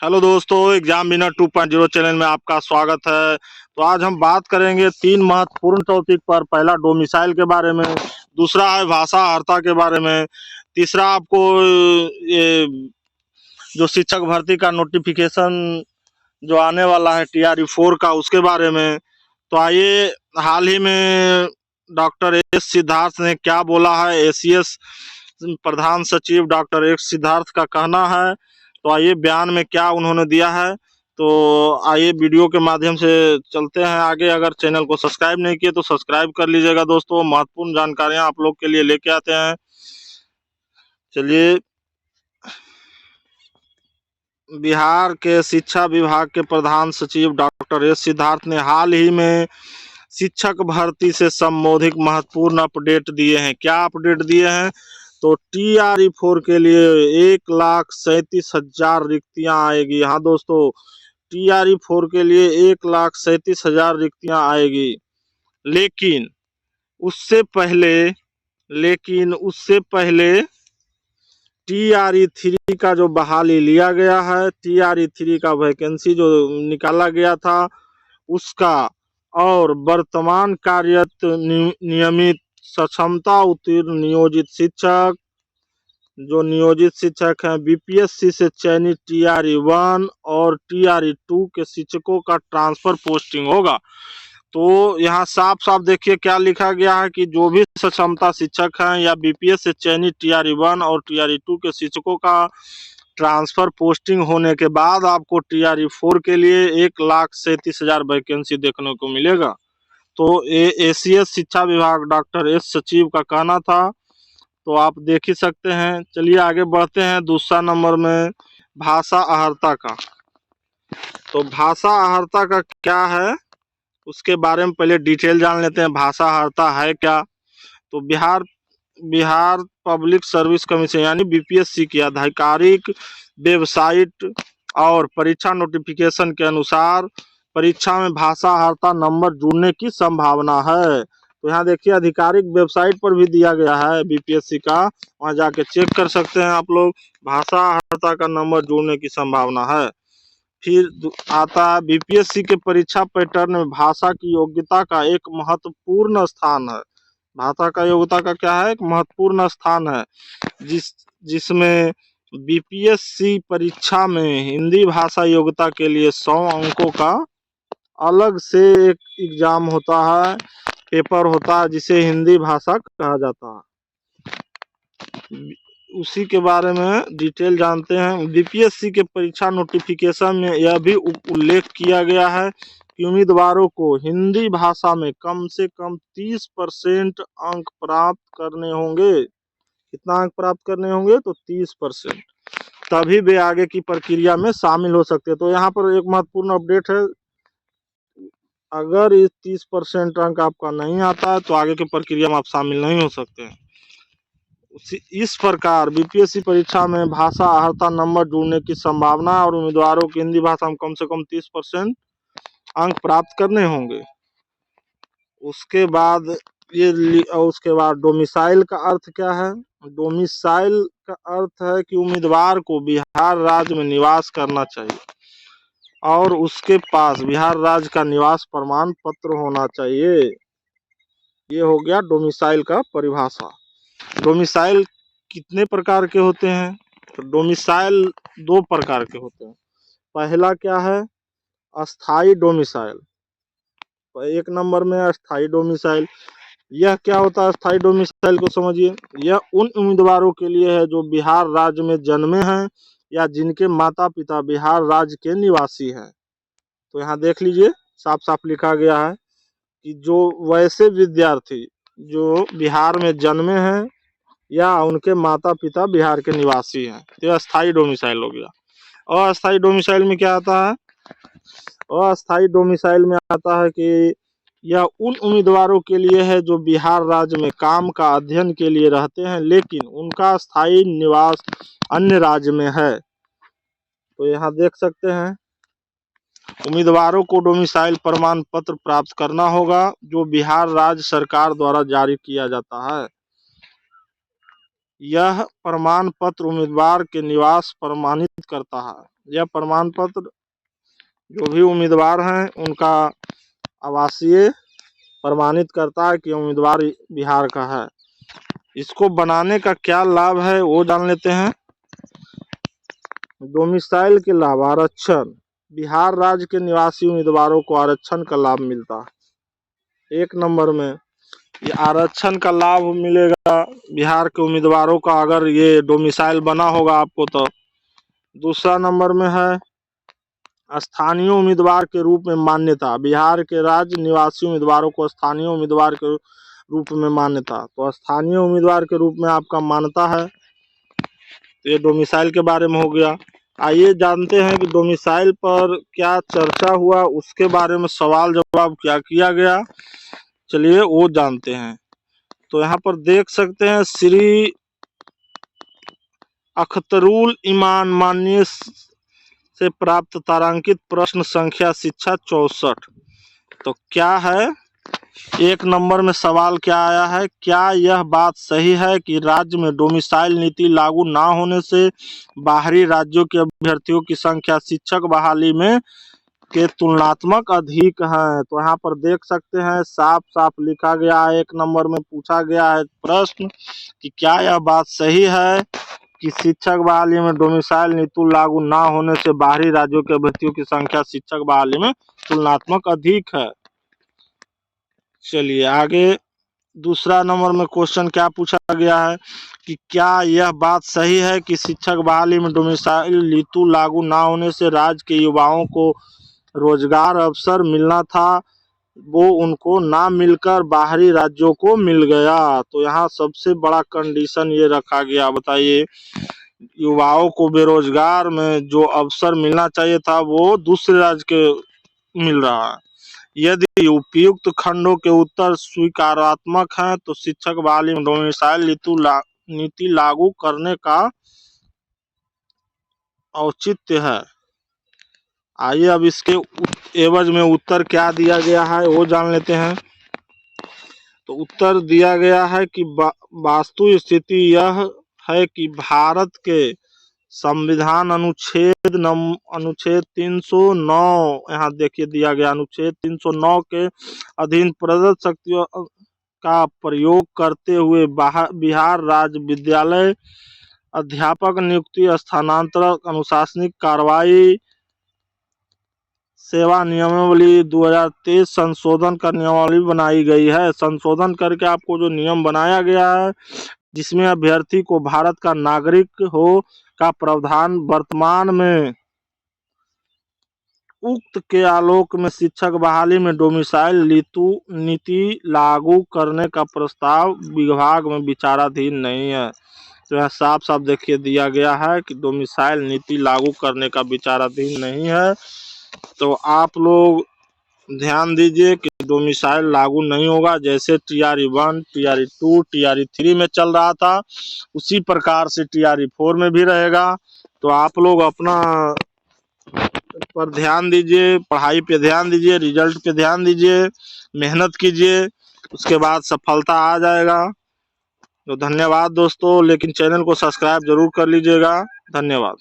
Hello दोस्तों, exam winner 2.0 channel में आपका स्वागत है। तो आज हम बात करेंगे तीन महत्वपूर्ण टॉपिक पर। पहला डोमिसाइल के बारे में, दूसरा है भाषा अर्हता के बारे में, तीसरा आपको ये जो शिक्षक भर्ती का नोटिफिकेशन जो आने वाला है TRE 4 का, उसके बारे में। तो आइए, हाल ही में डॉक्टर एस सिद्धार्थ ने क्या बोला है, ACS प्रधान सचिव डॉक्टर एस सिद्धार्थ का कहना है। तो आइए, बयान में क्या उन्होंने दिया है। तो आइए वीडियो के माध्यम से चलते हैं आगे। अगर चैनल को सब्सक्राइब नहीं किए तो सब्सक्राइब कर लीजिएगा दोस्तों, महत्वपूर्ण जानकारियां आप लोग के लिए लेके आते हैं। चलिए, बिहार के शिक्षा विभाग के प्रधान सचिव डॉक्टर एस सिद्धार्थ ने हाल ही में शिक्षक भर्ती से संबंधित महत्वपूर्ण अपडेट दिए हैं। क्या अपडेट दिए हैं? तो TRE 4 के लिए 1,37,000 रिक्तियां आएगी। हाँ दोस्तों, TRE 4 के लिए 1,37,000 रिक्तियां आएगी। लेकिन उससे पहले TRE 3 का जो बहाली लिया गया है, TRE 3 का वैकेंसी जो निकाला गया था उसका, और वर्तमान कार्यरत नियमित सक्षमता उत्तीर्ण नियोजित शिक्षक हैं, BPSC से चयनित TRE 1 और TRE 2 के शिक्षकों का ट्रांसफर पोस्टिंग होगा। तो यहाँ साफ साफ देखिए क्या लिखा गया है कि जो भी सक्षमता शिक्षक हैं या BPS से चयनित TRE 1 और TRE 2 के शिक्षकों का ट्रांसफर पोस्टिंग होने के बाद आपको TRE 4 के लिए 1,37,000 वैकेंसी देखने को मिलेगा। तो ACS शिक्षा विभाग डॉक्टर एस सचिव का कहना था। तो आप देख ही सकते हैं। चलिए आगे बढ़ते हैं। दूसरा नंबर में भाषा अहर्ता का। तो भाषा अहर्ता का क्या है उसके बारे में पहले डिटेल जान लेते हैं। भाषा अहर्ता है क्या? तो बिहार पब्लिक सर्विस कमीशन यानी BPSC की आधिकारिक वेबसाइट और परीक्षा नोटिफिकेशन के अनुसार परीक्षा में भाषा अहर्ता नंबर जुड़ने की संभावना है। तो यहाँ देखिए, आधिकारिक वेबसाइट पर भी दिया गया है BPSC का, वहां जाके चेक कर सकते हैं आप लोग। भाषा अहर्ता का नंबर जुड़ने की संभावना है। फिर आता है BPSC के परीक्षा पैटर्न में भाषा की योग्यता का एक महत्वपूर्ण स्थान है। भाषा का योग्यता का क्या है? एक महत्वपूर्ण स्थान है, जिसमें BPSC परीक्षा में हिंदी भाषा योग्यता के लिए 100 अंकों का अलग से एक एग्जाम होता है, पेपर होता है, जिसे हिंदी भाषा कहा जाता है। उसी के बारे में डिटेल जानते हैं। BPSC के परीक्षा नोटिफिकेशन में यह भी उल्लेख किया गया है कि उम्मीदवारों को हिंदी भाषा में कम से कम 30% अंक प्राप्त करने होंगे। कितना अंक प्राप्त करने होंगे? तो 30%, तभी वे आगे की प्रक्रिया में शामिल हो सकते हैं। तो यहाँ पर एक महत्वपूर्ण अपडेट है, अगर इस 30% अंक आपका नहीं आता है तो आगे की प्रक्रिया में आप शामिल नहीं हो सकते हैं। इस प्रकार BPSC परीक्षा में भाषा अहर्ता नंबर जुड़ने की संभावना और उम्मीदवारों की हिंदी भाषा में कम से कम 30% अंक प्राप्त करने होंगे। उसके बाद डोमिसाइल का अर्थ क्या है? डोमिसाइल का अर्थ है कि उम्मीदवार को बिहार राज्य में निवास करना चाहिए और उसके पास बिहार राज्य का निवास प्रमाण पत्र होना चाहिए। ये हो गया डोमिसाइल का परिभाषा। डोमिसाइल कितने प्रकार के होते हैं? तो डोमिसाइल 2 प्रकार के होते हैं। पहला क्या है? अस्थाई डोमिसाइल। तो 1 नंबर में अस्थाई डोमिसाइल। यह क्या होता है? अस्थाई डोमिसाइल को समझिए। यह उन उम्मीदवारों के लिए है जो बिहार राज्य में जन्मे हैं या जिनके माता पिता बिहार राज्य के निवासी हैं। तो यहाँ देख लीजिए, साफ साफ लिखा गया है कि जो वैसे विद्यार्थी जो बिहार में जन्मे हैं या उनके माता पिता बिहार के निवासी हैं, तो यह अस्थाई डोमिसाइल हो गया। अस्थाई डोमिसाइल में क्या आता है? अस्थाई डोमिसाइल में आता है कि यह उन उम्मीदवारों के लिए है जो बिहार राज्य में काम का अध्ययन के लिए रहते हैं लेकिन उनका स्थायी निवास अन्य राज्य में है। तो यहाँ देख सकते हैं, उम्मीदवारों को डोमिसाइल प्रमाण पत्र प्राप्त करना होगा जो बिहार राज्य सरकार द्वारा जारी किया जाता है। यह प्रमाण पत्र उम्मीदवार के निवास प्रमाणित करता है। यह प्रमाण पत्र जो भी उम्मीदवार हैं उनका आवासीय प्रमाणित करता है कि उम्मीदवार बिहार का है। इसको बनाने का क्या लाभ है वो जान लेते हैं। डोमिसाइल के लाभ, आरक्षण, बिहार राज्य के निवासी उम्मीदवारों को आरक्षण का लाभ मिलता है। 1 नंबर में ये आरक्षण का लाभ मिलेगा बिहार के उम्मीदवारों का अगर ये डोमिसाइल बना होगा आपको तो। दूसरा नंबर में है स्थानीय उम्मीदवार के रूप में मान्यता, बिहार के राज्य निवासी उम्मीदवारों को स्थानीय उम्मीदवार के रूप में मान्यता। तो स्थानीय उम्मीदवार के रूप में आपका मान्यता है। तो ये डोमिसाइल के बारे में हो गया। आइए जानते हैं कि डोमिसाइल पर क्या चर्चा हुआ, उसके बारे में सवाल जवाब क्या किया गया, चलिए वो जानते हैं। तो यहाँ पर देख सकते हैं श्री अख्तरुल ईमान माननीय से प्राप्त तारांकित प्रश्न संख्या शिक्षा 64। तो क्या है, 1 नंबर में सवाल क्या आया है, क्या यह बात सही है कि राज्य में डोमिसाइल नीति लागू ना होने से बाहरी राज्यों के अभ्यर्थियों की संख्या शिक्षक बहाली में के तुलनात्मक अधिक है। तो यहाँ पर देख सकते हैं साफ साफ लिखा गया है। 1 नंबर में पूछा गया है प्रश्न कि क्या यह बात सही है कि शिक्षक बहाली में डोमिसाइल नीति लागू ना होने से बाहरी राज्यों के अभ्यर्थियों की संख्या शिक्षक बहाली में तुलनात्मक अधिक है। चलिए आगे दूसरा नंबर में क्वेश्चन क्या पूछा गया है कि क्या यह बात सही है कि शिक्षक बहाली में डोमिसाइल नीति लागू ना होने से राज्य के युवाओं को रोजगार अवसर मिलना था, वो उनको ना मिलकर बाहरी राज्यों को मिल गया। तो यहाँ सबसे बड़ा कंडीशन ये रखा गया, बताइए युवाओं को बेरोजगार में जो अवसर मिलना चाहिए था वो दूसरे राज्य के मिल रहा है। यदि उपयुक्त खंडों के उत्तर स्वीकारात्मक हैं तो शिक्षक बहाली में डोमिसाइल नीति लागू करने का औचित्य है। आइए अब इसके एवज में उत्तर क्या दिया गया है वो जान लेते हैं। तो उत्तर दिया गया है कि वास्तु स्थिति यह है कि भारत के संविधान अनुच्छेद 309, यहाँ देखिए दिया गया अनुच्छेद 309 के अधीन प्रदत्त शक्तियों का प्रयोग करते हुए बिहार राज्य विद्यालय अध्यापक नियुक्ति, स्थानांतरण, अनुशासनिक कार्रवाई, सेवा नियमावली 2023 संशोधन कर नियमावली बनाई गई है। संशोधन करके आपको जो नियम बनाया गया है जिसमें अभ्यर्थी को भारत का नागरिक हो का प्रावधान वर्तमान में उक्त के आलोक में शिक्षक बहाली में डोमिसाइल नीति लागू करने का प्रस्ताव विभाग में विचाराधीन नहीं है। तो यह साफ साफ देखिए दिया गया है कि डोमिसाइल नीति लागू करने का विचाराधीन नहीं है। तो आप लोग ध्यान दीजिए कि डोमिसाइल लागू नहीं होगा। जैसे TRE 1, TRE 2, TRE 3 में चल रहा था उसी प्रकार से TRE 4 में भी रहेगा। तो आप लोग अपना पर ध्यान दीजिए, पढ़ाई पे ध्यान दीजिए, रिजल्ट पे ध्यान दीजिए, मेहनत कीजिए, उसके बाद सफलता आ जाएगा। तो धन्यवाद दोस्तों, लेकिन चैनल को सब्सक्राइब जरूर कर लीजिएगा। धन्यवाद।